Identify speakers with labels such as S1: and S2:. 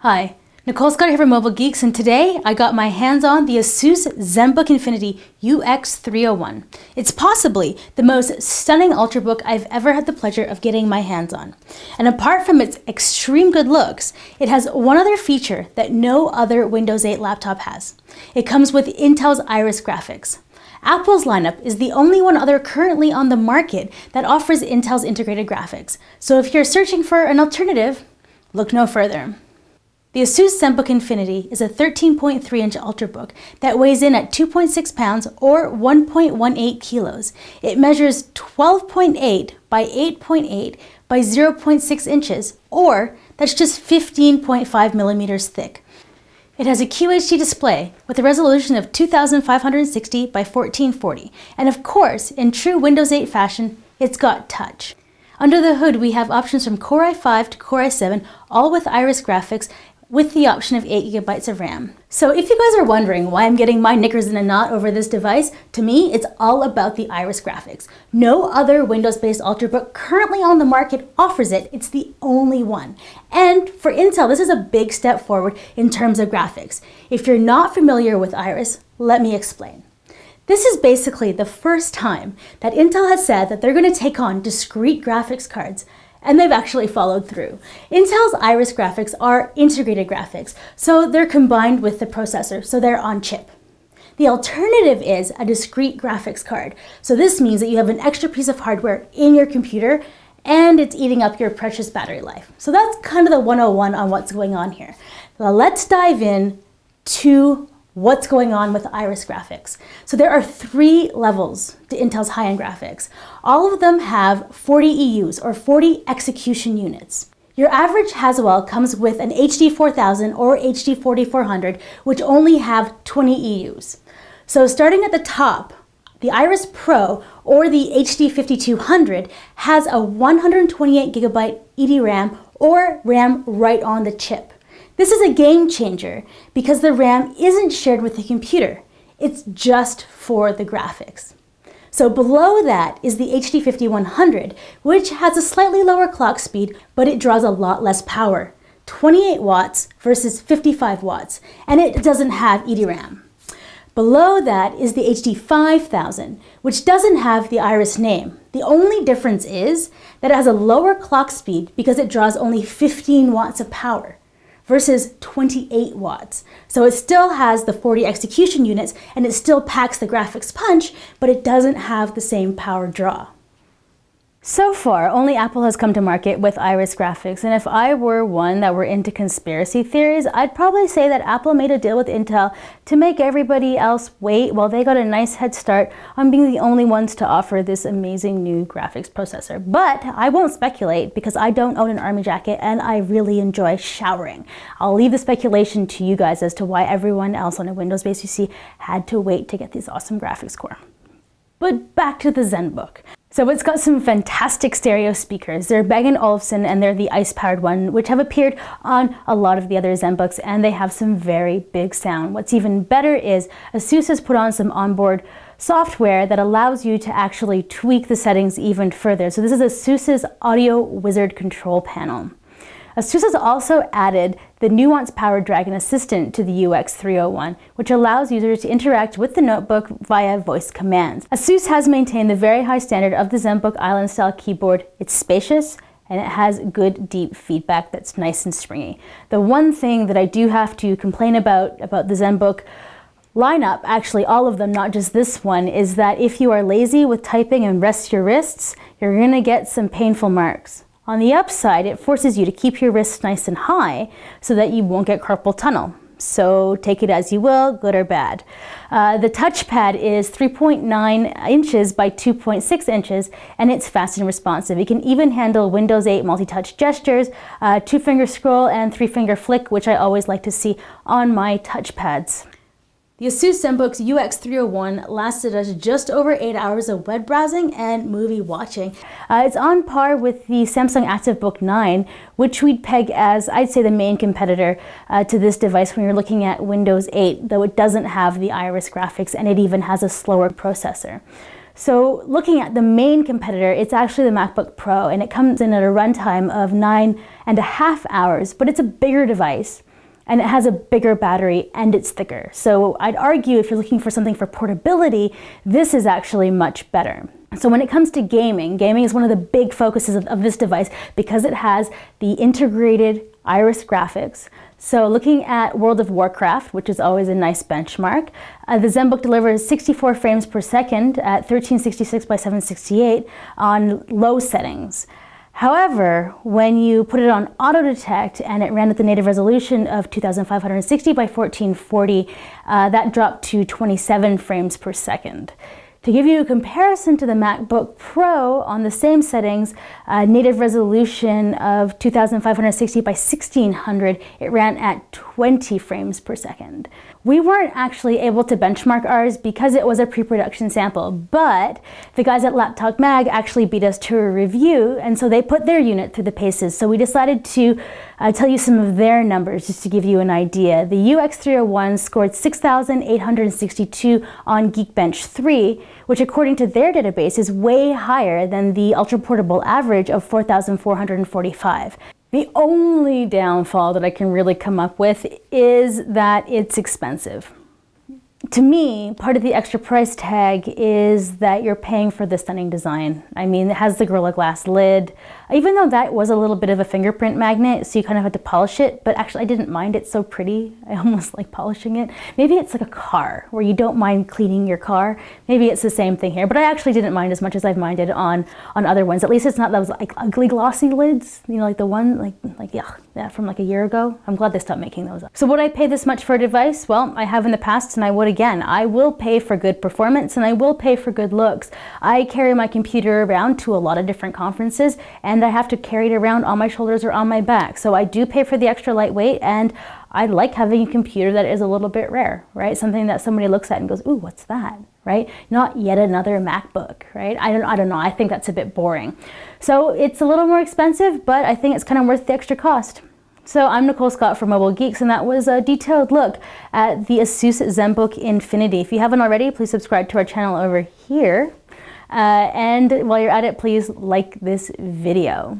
S1: Hi, Nicole Scott here from Mobile Geeks, and today I got my hands on the ASUS Zenbook Infinity UX301. It's possibly the most stunning Ultrabook I've ever had the pleasure of getting my hands on. And apart from its extreme good looks, it has one other feature that no other Windows 8 laptop has. It comes with Intel's Iris graphics. Apple's lineup is the only one other currently on the market that offers Intel's integrated graphics. So if you're searching for an alternative, look no further. The ASUS Zenbook Infinity is a 13.3-inch Ultrabook that weighs in at 2.6 pounds or 1.18 kilos. It measures 12.8 by 8.8 by 0.6 inches, or that's just 15.5 millimeters thick. It has a QHD display with a resolution of 2560 by 1440. And of course, in true Windows 8 fashion, it's got touch. Under the hood, we have options from Core i5 to Core i7, all with Iris graphics, with the option of 8 GB of RAM. So if you guys are wondering why I'm getting my knickers in a knot over this device, to me, it's all about the Iris graphics. No other Windows-based Ultrabook currently on the market offers it. It's the only one. And for Intel, this is a big step forward in terms of graphics. If you're not familiar with Iris, let me explain. This is basically the first time that Intel has said that they're going to take on discrete graphics cards, and they've actually followed through. Intel's Iris graphics are integrated graphics, so they're combined with the processor, so they're on chip. The alternative is a discrete graphics card. So this means that you have an extra piece of hardware in your computer and it's eating up your precious battery life. So that's kind of the 101 on what's going on here. Now let's dive in to what's going on with Iris graphics. So there are 3 levels to Intel's high-end graphics. All of them have 40 EUs, or 40 execution units. Your average Haswell comes with an HD 4000 or HD 4400, which only have 20 EUs. So starting at the top, the Iris Pro or the HD 5200 has a 128 GB EDRAM or RAM right on the chip. This is a game changer because the RAM isn't shared with the computer. It's just for the graphics. So below that is the HD 5100, which has a slightly lower clock speed, but it draws a lot less power, 28 watts versus 55 watts, and it doesn't have EDRAM. Below that is the HD 5000, which doesn't have the Iris name. The only difference is that it has a lower clock speed because it draws only 15 watts of power versus 28 watts. So it still has the 40 execution units and it still packs the graphics punch, but it doesn't have the same power draw. So far, only Apple has come to market with Iris graphics, and if I were one that were into conspiracy theories, I'd probably say that Apple made a deal with Intel to make everybody else wait while they got a nice head start on being the only ones to offer this amazing new graphics processor. But I won't speculate because I don't own an army jacket and I really enjoy showering. I'll leave the speculation to you guys as to why everyone else on a Windows-based PC had to wait to get these awesome graphics core. But back to the Zenbook. So it's got some fantastic stereo speakers. They're Bang & Olufsen and they're the ice-powered one, which have appeared on a lot of the other Zenbooks, and they have some very big sound. What's even better is ASUS has put on some onboard software that allows you to actually tweak the settings even further. So this is ASUS's Audio Wizard control panel. ASUS has also added the Nuance Powered Dragon Assistant to the UX301, which allows users to interact with the notebook via voice commands. ASUS has maintained the very high standard of the Zenbook Island-style keyboard. It's spacious, and it has good deep feedback that's nice and springy. The one thing that I do have to complain about the Zenbook lineup, actually all of them, not just this one, is that if you are lazy with typing and rest your wrists, you're gonna get some painful marks. On the upside, it forces you to keep your wrists nice and high so that you won't get carpal tunnel. So take it as you will, good or bad. The touchpad is 3.9 inches by 2.6 inches, and it's fast and responsive. It can even handle Windows 8 multi-touch gestures, 2-finger scroll, and 3-finger flick, which I always like to see on my touchpads. The ASUS Zenbook's UX301 lasted us just over 8 hours of web browsing and movie watching. It's on par with the Samsung ActiveBook 9, which we'd peg as, I'd say, the main competitor to this device when you're looking at Windows 8, though it doesn't have the Iris graphics and it even has a slower processor. So looking at the main competitor, it's actually the MacBook Pro, and it comes in at a runtime of 9.5 hours, but it's a bigger device and it has a bigger battery and it's thicker. So I'd argue if you're looking for something for portability, this is actually much better. So when it comes to gaming is one of the big focuses of this device because it has the integrated Iris graphics. So looking at World of Warcraft, which is always a nice benchmark, the Zenbook delivers 64 frames per second at 1366 by 768 on low settings. However, when you put it on auto detect and it ran at the native resolution of 2560 by 1440, that dropped to 27 frames per second. To give you a comparison to the MacBook Pro on the same settings, native resolution of 2560 by 1600, it ran at 20 frames per second. We weren't actually able to benchmark ours because it was a pre-production sample, but the guys at Laptop Mag actually beat us to a review, and so they put their unit through the paces. So we decided to tell you some of their numbers just to give you an idea. The UX301 scored 6,862 on Geekbench 3, which according to their database is way higher than the ultra-portable average of 4,445. The only downfall that I can really come up with is that it's expensive. To me, part of the extra price tag is that you're paying for the stunning design. I mean, it has the Gorilla Glass lid, even though that was a little bit of a fingerprint magnet, so you kind of had to polish it, but actually I didn't mind. It's so pretty. I almost like polishing it. Maybe it's like a car, where you don't mind cleaning your car. Maybe it's the same thing here, but I actually didn't mind as much as I've minded on other ones. At least it's not those like ugly glossy lids, you know, like the one, yeah, from like a year ago. I'm glad they stopped making those. So would I pay this much for a device? Well, I have in the past and I would again. I will pay for good performance and I will pay for good looks. I carry my computer around to a lot of different conferences and I have to carry it around on my shoulders or on my back. So I do pay for the extra lightweight, and I like having a computer that is a little bit rare, right? Something that somebody looks at and goes, ooh, what's that, right? Not yet another MacBook, right? I don't know. I think that's a bit boring. So it's a little more expensive, but I think it's kind of worth the extra cost. So I'm Nicole Scott for Mobile Geeks, and that was a detailed look at the ASUS Zenbook Infinity. If you haven't already, please subscribe to our channel over here. And while you're at it, please like this video.